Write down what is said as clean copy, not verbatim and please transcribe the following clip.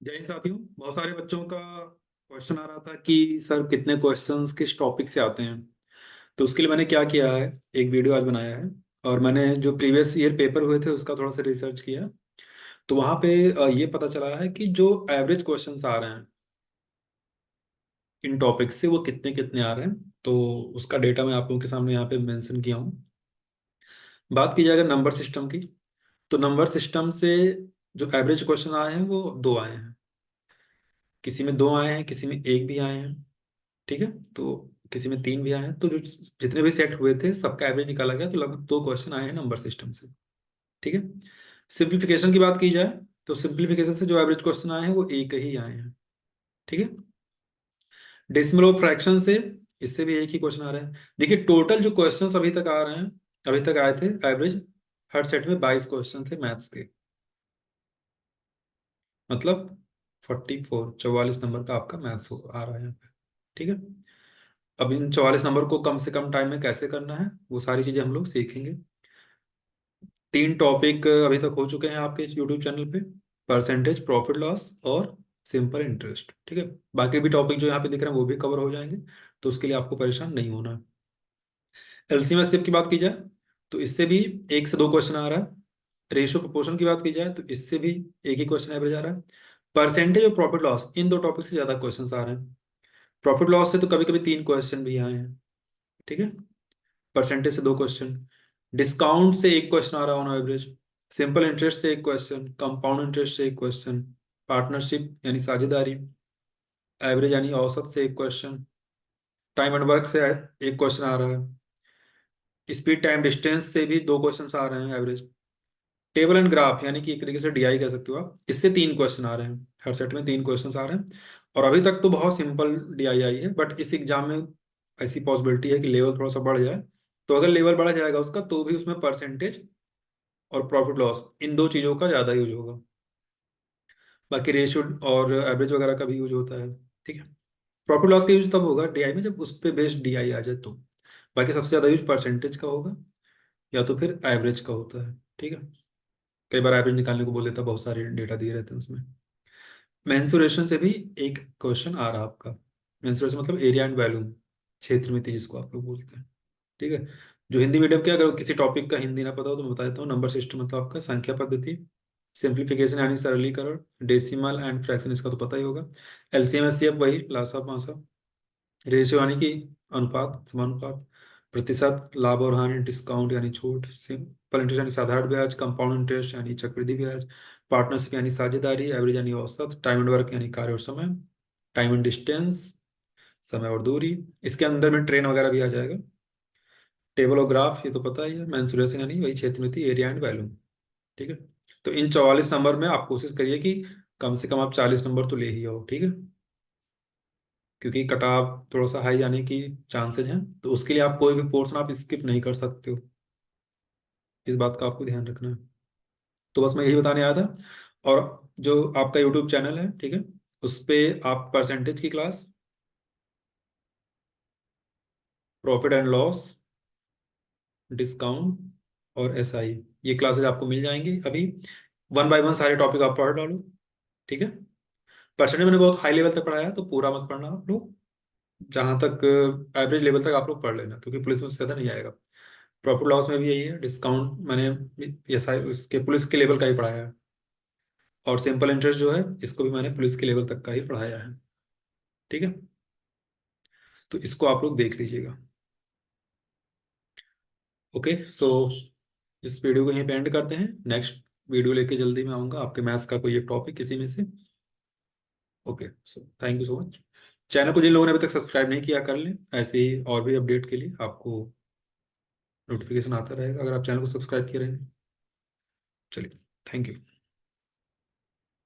जय हिंद साथियों। बहुत सारे बच्चों का क्वेश्चन आ रहा था कि सर कितने क्वेश्चंस किस टॉपिक से आते हैं। तो उसके लिए मैंने क्या किया है, एक वीडियो आज बनाया है। और मैंने जो प्रीवियस ईयर पेपर हुए थे उसका थोड़ा सा रिसर्च किया। तो वहाँ पे ये पता चला है कि जो एवरेज क्वेश्चंस आ रहे हैं इन टॉपिक्स से वो कितने कितने आ रहे हैं। तो उसका डेटा मैं आप लोगों के सामने यहाँ पे मेंशन किया हूँ। बात की जाए अगर नंबर सिस्टम की, तो नंबर सिस्टम से जो एवरेज क्वेश्चन आए हैं वो दो आए हैं। किसी में दो आए हैं, किसी में एक भी आए हैं। ठीक है। तो किसी में तीन भी आए हैं। तो जो जितने भी सेट हुए थे सबका एवरेज निकाला गया, तो लगभग दो क्वेश्चन आए हैं नंबर सिस्टम से। ठीक है। सिंप्लीफिकेशन की बात की जाए तो सिंप्लीफिकेशन से जो एवरेज क्वेश्चन आए हैं वो एक ही आए हैं। ठीक है। डेसिमल ऑफ फ्रैक्शन से, इससे भी एक ही क्वेश्चन आ रहा है। देखिए टोटल जो क्वेश्चंस अभी तक आ रहे हैं, अभी तक आए थे एवरेज हर सेट में 22 क्वेश्चन थे मैथ्स के। मतलब 44 नंबर का आपका मैथ्स आ रहा है यहाँ पे। ठीक है। अब इन 44 नंबर को कम से कम टाइम में कैसे करना है वो सारी चीजें हम लोग सीखेंगे। तीन टॉपिक अभी तक हो चुके हैं आपके यूट्यूब चैनल पे। परसेंटेज, प्रॉफिट लॉस और सिंपल इंटरेस्ट। ठीक है। बाकी भी टॉपिक जो यहाँ पे दिख रहे हैं वो भी कवर हो जाएंगे। तो उसके लिए आपको परेशान नहीं होना। एलसीएम एचसीएफ की बात की जाए तो इससे भी एक से दो क्वेश्चन आ रहा है। रेशियो प्रोपोर्शन की बात की जाए तो इससे भी एक ही क्वेश्चन एवरेज आ रहा है। परसेंटेज और प्रॉफिट लॉस, इन दो टॉपिक से ज्यादा क्वेश्चन आ रहे हैं। प्रॉफिट लॉस से तो कभी कभी तीन क्वेश्चन भी आए हैं। ठीक है। परसेंटेज से दो क्वेश्चन, डिस्काउंट से एक क्वेश्चन आ रहा है ऑन एवरेज, सिंपल इंटरेस्ट से एक क्वेश्चन, कंपाउंड इंटरेस्ट से एक क्वेश्चन, पार्टनरशिप यानी साझेदारी, एवरेज यानी औसत से एक क्वेश्चन, टाइम एंड वर्क से एक क्वेश्चन आ रहा है, स्पीड टाइम डिस्टेंस से भी दो क्वेश्चन आ रहे हैं एवरेज, टेबल एंड ग्राफ यानी कि एक तरीके से डीआई कह सकते हो आप, इससे तीन क्वेश्चन आ रहे हैं। हर सेट में तीन क्वेश्चन आ रहे हैं। और अभी तक तो बहुत सिंपल डीआई आई है, बट इस एग्जाम में ऐसी पॉसिबिलिटी है कि लेवल थोड़ा सा बढ़ जाए। तो अगर लेवल बढ़ा जाएगा उसका तो भी उसमें परसेंटेज और प्रॉफिट लॉस इन दो चीजों का ज्यादा यूज होगा। बाकी रेशियो और एवरेज वगैरह का भी यूज होता है। ठीक है। प्रॉफिट लॉस का यूज तब होगा डीआई में जब उस पे बेस्ड डीआई आ जाए तो। बाकी सबसे ज्यादा यूज परसेंटेज का होगा या तो फिर एवरेज का होता है। ठीक है। कई बार एवरेज निकालने को बोल देता है, बहुत सारे डेटा दिए रहते हैं उसमें। मेंसुरेशन से भी एक क्वेश्चन आ रहा है आपका। मेंसुरेशन मतलब एरिया एंड वॉल्यूम, क्षेत्र मिति जिसको आप लोग बोलते हैं। ठीक है। जो हिंदी मीडियम के, अगर किसी टॉपिक का हिंदी ना पता हो तो मैं बता देता हूँ। नंबर सिस्टम मतलब आपका संख्या पद्धति, सिंप्लीफिकेशन यानी सरलीकरण, डेसिमल एंड फ्रैक्शन इसका तो पता ही होगा, एलसीएम एचसीएफ वही लासा पासा, रेशियो यानी कि अनुपात समानुपात, प्रतिशत लाभ और हानि, डिस्काउंट यानी छूट, सिंपल इंटरेस्ट यानी साधारण ब्याज, कंपाउंड इंटरेस्ट यानी चक्रवृद्धि ब्याज, पार्टनरशिप यानी साझेदारी, एवरेज यानी औसत, टाइम एंड वर्क यानी कार्य और समय, टाइम एंड डिस्टेंस समय और दूरी, इसके अंदर में ट्रेन वगैरह भी आ जाएगा, टेबल और ग्राफ ये तो पता ही है, मेंसुरेशन यानी वही क्षेत्र मिति, एरिया एंड वैल्यूम। ठीक है। तो इन 44 नंबर में आप कोशिश करिए कि कम से कम आप 40 नंबर तो ले ही आओ। ठीक है। क्योंकि कटाव थोड़ा सा हाई जाने की चांसेज हैं, तो उसके लिए आप कोई भी पोर्शन आप स्किप नहीं कर सकते हो। इस बात का आपको ध्यान रखना है। तो बस मैं यही बताने आया था। और जो आपका यूट्यूब चैनल है, ठीक है, उस पे आप परसेंटेज की class, profit and loss, discount और एसआई, ये क्लासेज आपको मिल जाएंगी अभी। वन बाय वन सारे टॉपिक आप पढ़ डालो। ठीक है। परसेंटेज मैंने बहुत हाई लेवल तक पढ़ाया है, तो पूरा मत पढ़ना आप लोग। जहां तक एवरेज लेवल तक आप लोग पढ़ लेना, क्योंकि पुलिस में उससे ज्यादा नहीं आएगा। प्रॉफिट लॉस में भी यही है, डिस्काउंट मैंने ये सारे उसके पुलिस के लेवल का ही पढ़ाया है। और सिंपल इंटरेस्ट जो है इसको भी मैंने पुलिस के लेवल तक का ही पढ़ाया है। ठीक है। तो इसको आप लोग देख लीजिएगा। ओके सो इस वीडियो को यहीं पे एंड करते हैं। नेक्स्ट वीडियो लेके जल्दी मैं आऊँगा, आपके मैथ्स का कोई एक टॉपिक किसी में से। Okay so thank you so much. Channel को जिन लोगों ने अभी तक सब्सक्राइब नहीं किया कर लें, ऐसे ही और भी अपडेट के लिए आपको नोटिफिकेशन आता रहेगा अगर आप चैनल को सब्सक्राइब किए रहेंगे। चलिए, थैंक यू।